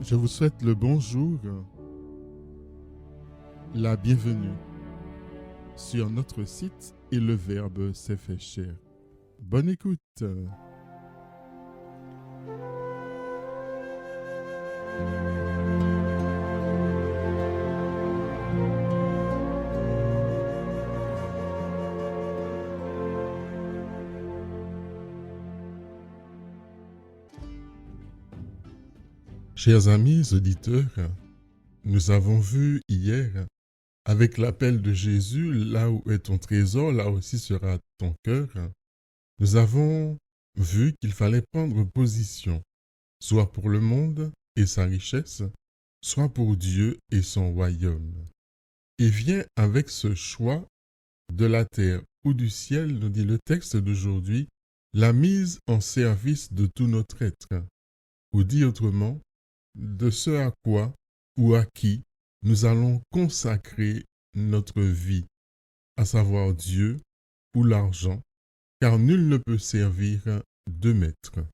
Je vous souhaite le bonjour, la bienvenue sur notre site et le Verbe s'est fait chair. Bonne écoute. Chers amis auditeurs, nous avons vu hier, avec l'appel de Jésus, là où est ton trésor, là aussi sera ton cœur, nous avons vu qu'il fallait prendre position, soit pour le monde et sa richesse, soit pour Dieu et son royaume. Et vient avec ce choix de la terre ou du ciel, nous dit le texte d'aujourd'hui, la mise en service de tout notre être, ou dit autrement, de ce à quoi ou à qui nous allons consacrer notre vie, à savoir Dieu ou l'argent, car nul ne peut servir deux maîtres.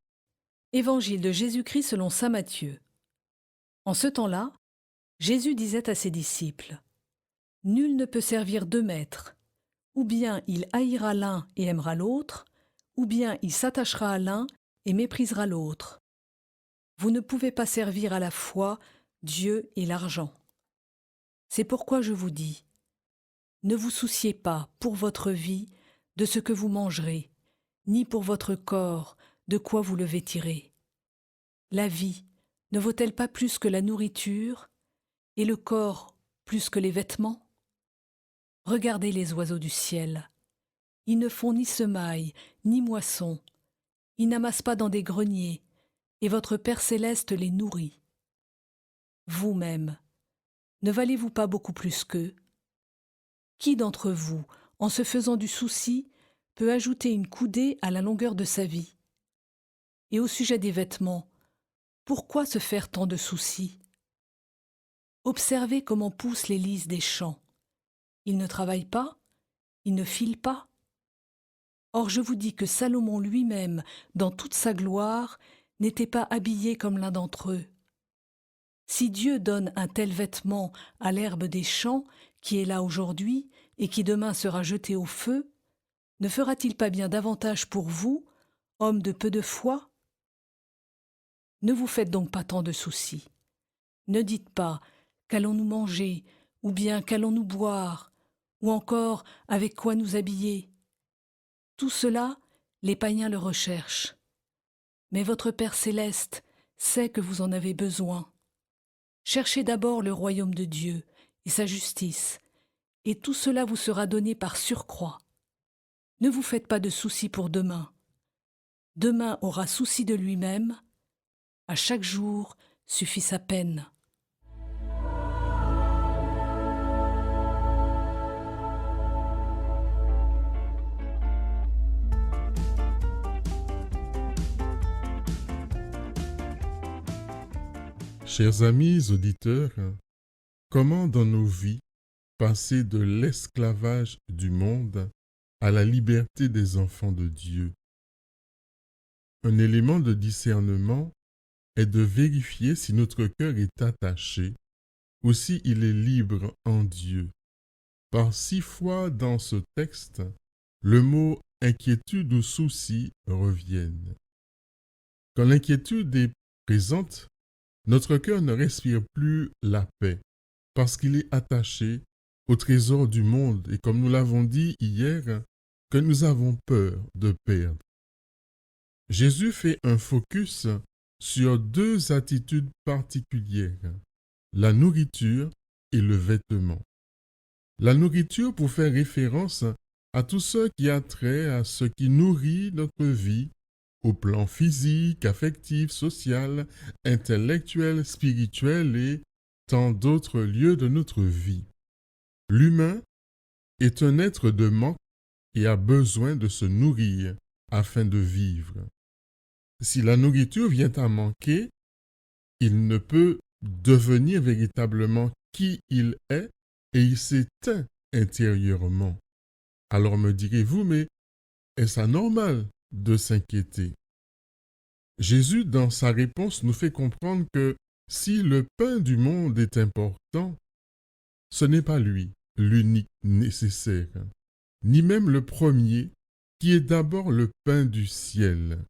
Évangile de Jésus-Christ selon saint Matthieu. En ce temps-là, Jésus disait à ses disciples : « Nul ne peut servir deux maîtres. Ou bien il haïra l'un et aimera l'autre, ou bien il s'attachera à l'un et méprisera l'autre. Vous ne pouvez pas servir à la fois Dieu et l'argent. C'est pourquoi je vous dis, ne vous souciez pas pour votre vie de ce que vous mangerez, ni pour votre corps de quoi vous le vêtirez. La vie ne vaut-elle pas plus que la nourriture, et le corps plus que les vêtements ? Regardez les oiseaux du ciel. Ils ne font ni semaille, ni moisson. Ils n'amassent pas dans des greniers, et votre Père céleste les nourrit. Vous-même, ne valez-vous pas beaucoup plus qu'eux ? Qui d'entre vous, en se faisant du souci, peut ajouter une coudée à la longueur de sa vie ? Et au sujet des vêtements, pourquoi se faire tant de soucis ? Observez comment poussent les lys des champs. Ils ne travaillent pas, ils ne filent pas. Or je vous dis que Salomon lui-même, dans toute sa gloire, n'était pas habillé comme l'un d'entre eux. Si Dieu donne un tel vêtement à l'herbe des champs, qui est là aujourd'hui et qui demain sera jetée au feu, ne fera-t-il pas bien davantage pour vous, hommes de peu de foi ? Ne vous faites donc pas tant de soucis. Ne dites pas « qu'allons-nous manger ?» ou bien « qu'allons-nous boire ?» ou encore « avec quoi nous habiller ?» Tout cela, les païens le recherchent. Mais votre Père céleste sait que vous en avez besoin. Cherchez d'abord le royaume de Dieu et sa justice, et tout cela vous sera donné par surcroît. Ne vous faites pas de soucis pour demain. Demain aura souci de lui-même. À chaque jour suffit sa peine. Chers amis auditeurs, comment dans nos vies passer de l'esclavage du monde à la liberté des enfants de Dieu? Un élément de discernement est de vérifier si notre cœur est attaché ou si il est libre en Dieu. Par 6 fois dans ce texte, le mot inquiétude ou souci reviennent. Quand l'inquiétude est présente, notre cœur ne respire plus la paix parce qu'il est attaché au trésor du monde et comme nous l'avons dit hier, que nous avons peur de perdre. Jésus fait un focus sur 2 attitudes particulières, la nourriture et le vêtement. La nourriture pour faire référence à tout ce qui a trait à ce qui nourrit notre vie au plan physique, affectif, social, intellectuel, spirituel et tant d'autres lieux de notre vie. L'humain est un être de manque et a besoin de se nourrir afin de vivre. Si la nourriture vient à manquer, il ne peut devenir véritablement qui il est et il s'éteint intérieurement. Alors me direz-vous, mais est-ce anormal de s'inquiéter? Jésus, dans sa réponse, nous fait comprendre que Si le pain du monde est important, ce n'est pas lui, l'unique nécessaire, ni même le premier, qui est d'abord le pain du ciel.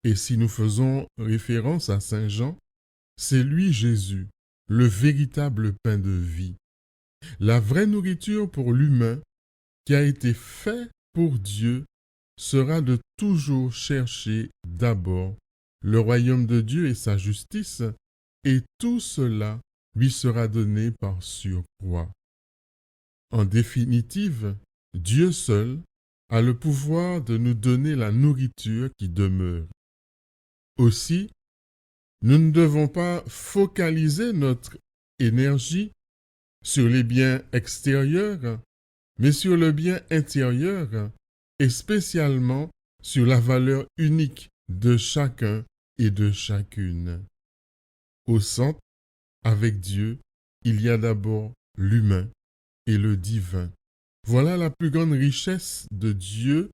Et si nous faisons référence à Saint Jean, c'est lui Jésus, le véritable pain de vie, la vraie nourriture pour l'humain qui a été fait pour Dieu sera de toujours chercher d'abord le royaume de Dieu et sa justice, et tout cela lui sera donné par surcroît. En définitive, Dieu seul a le pouvoir de nous donner la nourriture qui demeure. Aussi, nous ne devons pas focaliser notre énergie sur les biens extérieurs, mais sur le bien intérieur et spécialement sur la valeur unique de chacun et de chacune. Au centre, avec Dieu, il y a d'abord l'humain et le divin. Voilà la plus grande richesse de Dieu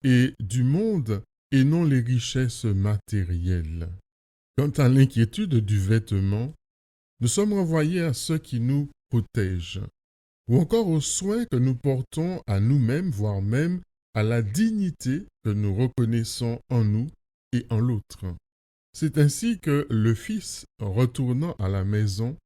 et du monde, et non les richesses matérielles. Quant à l'inquiétude du vêtement, nous sommes renvoyés à ceux qui nous protègent, ou encore aux soins que nous portons à nous-mêmes, voire même à la dignité que nous reconnaissons en nous et en l'autre. C'est ainsi que le fils, retournant à la maison,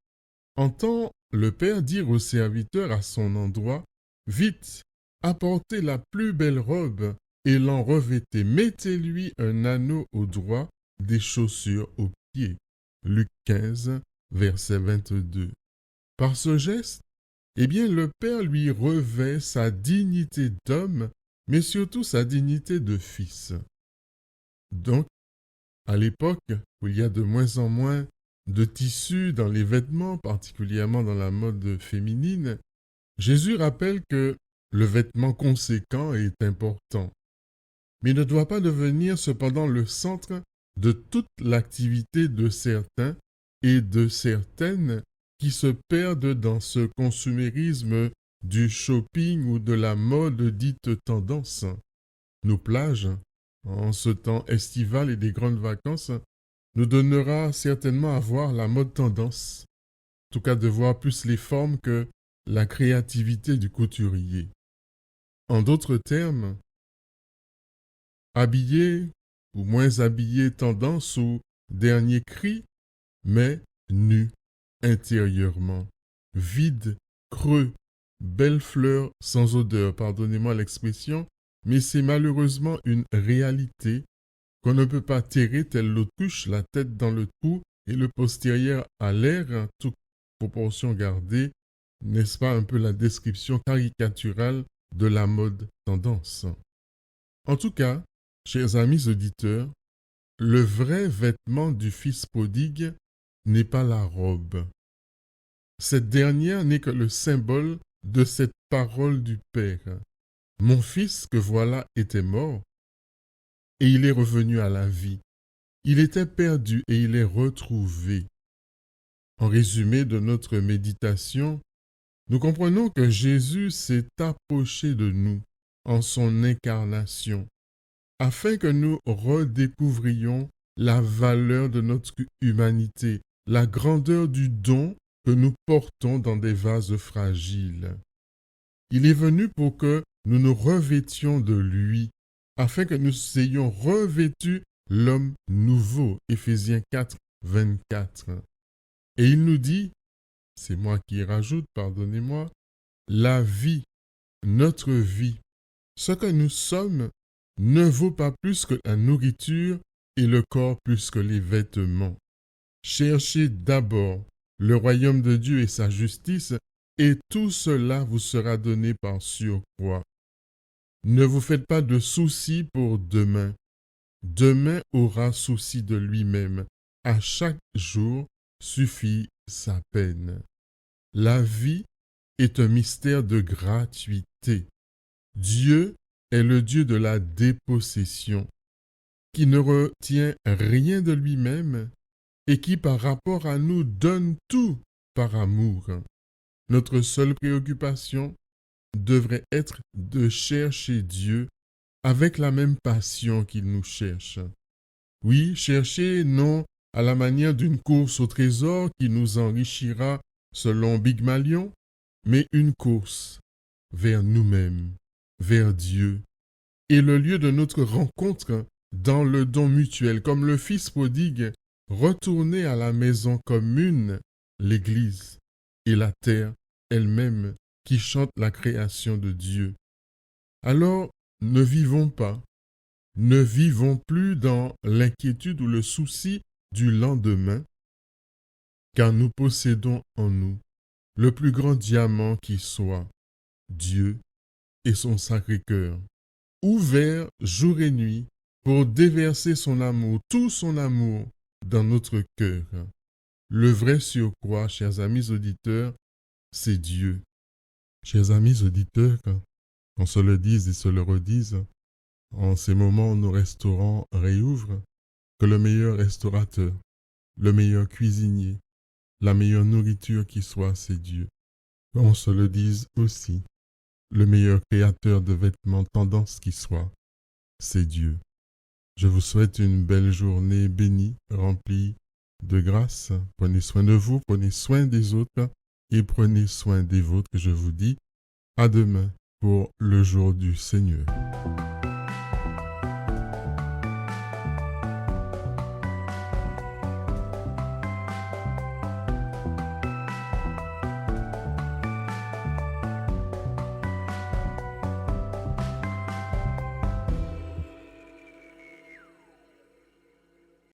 entend le père dire au serviteur à son endroit, « Vite, apportez la plus belle robe et l'en revêtez, mettez-lui un anneau au doigt, des chaussures aux pieds. » Luc 15, verset 22. Par ce geste, eh bien, le père lui revêt sa dignité d'homme, mais surtout sa dignité de fils. Donc, à l'époque où il y a de moins en moins de tissus dans les vêtements, particulièrement dans la mode féminine, Jésus rappelle que le vêtement conséquent est important, mais ne doit pas devenir cependant le centre de toute l'activité de certains et de certaines qui se perdent dans ce consumérisme du shopping ou de la mode dite tendance. Nos plages, en ce temps estival et des grandes vacances, nous donnera certainement à voir la mode tendance, en tout cas de voir plus les formes que la créativité du couturier. En d'autres termes, habillé ou moins habillé tendance ou dernier cri, mais nu intérieurement, vide, creux, belle fleur sans odeur, pardonnez-moi l'expression, mais c'est malheureusement une réalité qu'on ne peut pas terrer telle l'autruche, la tête dans le trou et le postérieur à l'air, toute proportion gardée, n'est-ce pas un peu la description caricaturale de la mode tendance? En tout cas, chers amis auditeurs, le vrai vêtement du fils prodigue n'est pas la robe. Cette dernière n'est que le symbole de cette parole du Père. Mon fils que voilà était mort, et il est revenu à la vie. Il était perdu et il est retrouvé. En résumé de notre méditation, nous comprenons que Jésus s'est approché de nous en son incarnation, afin que nous redécouvrions la valeur de notre humanité, la grandeur du don que nous portons dans des vases fragiles. Il est venu pour que nous nous revêtions de lui, afin que nous ayons revêtu l'homme nouveau. Éphésiens 4, 24. Et il nous dit, c'est moi qui rajoute, pardonnez-moi, la vie, notre vie, ce que nous sommes, ne vaut pas plus que la nourriture et le corps plus que les vêtements. Cherchez d'abord le royaume de Dieu et sa justice, et tout cela vous sera donné par surcroît. Ne vous faites pas de soucis pour demain. Demain aura souci de lui-même. À chaque jour suffit sa peine. La vie est un mystère de gratuité. Dieu est le Dieu de la dépossession, qui ne retient rien de lui-même et qui, par rapport à nous, donne tout par amour. Notre seule préoccupation devrait être de chercher Dieu avec la même passion qu'il nous cherche. Oui, chercher non à la manière d'une course au trésor qui nous enrichira selon Pygmalion, mais une course vers nous-mêmes, vers Dieu, et le lieu de notre rencontre dans le don mutuel, comme le Fils prodigue, retourner à la maison commune, l'Église, et la terre elle-même qui chante la création de Dieu. Alors, ne vivons plus dans l'inquiétude ou le souci du lendemain, car nous possédons en nous le plus grand diamant qui soit, Dieu et son Sacré-Cœur, ouvert jour et nuit pour déverser son amour, tout son amour, dans notre cœur. Le vrai surcroît, chers amis auditeurs, c'est Dieu. Chers amis auditeurs, qu'on se le dise et se le redise, en ces moments où nos restaurants réouvrent, que le meilleur restaurateur, le meilleur cuisinier, la meilleure nourriture qui soit, c'est Dieu. Qu'on se le dise aussi, le meilleur créateur de vêtements tendance qui soit, c'est Dieu. Je vous souhaite une belle journée bénie, remplie de grâce. Prenez soin de vous, prenez soin des autres et prenez soin des vôtres. Je vous dis à demain pour le jour du Seigneur.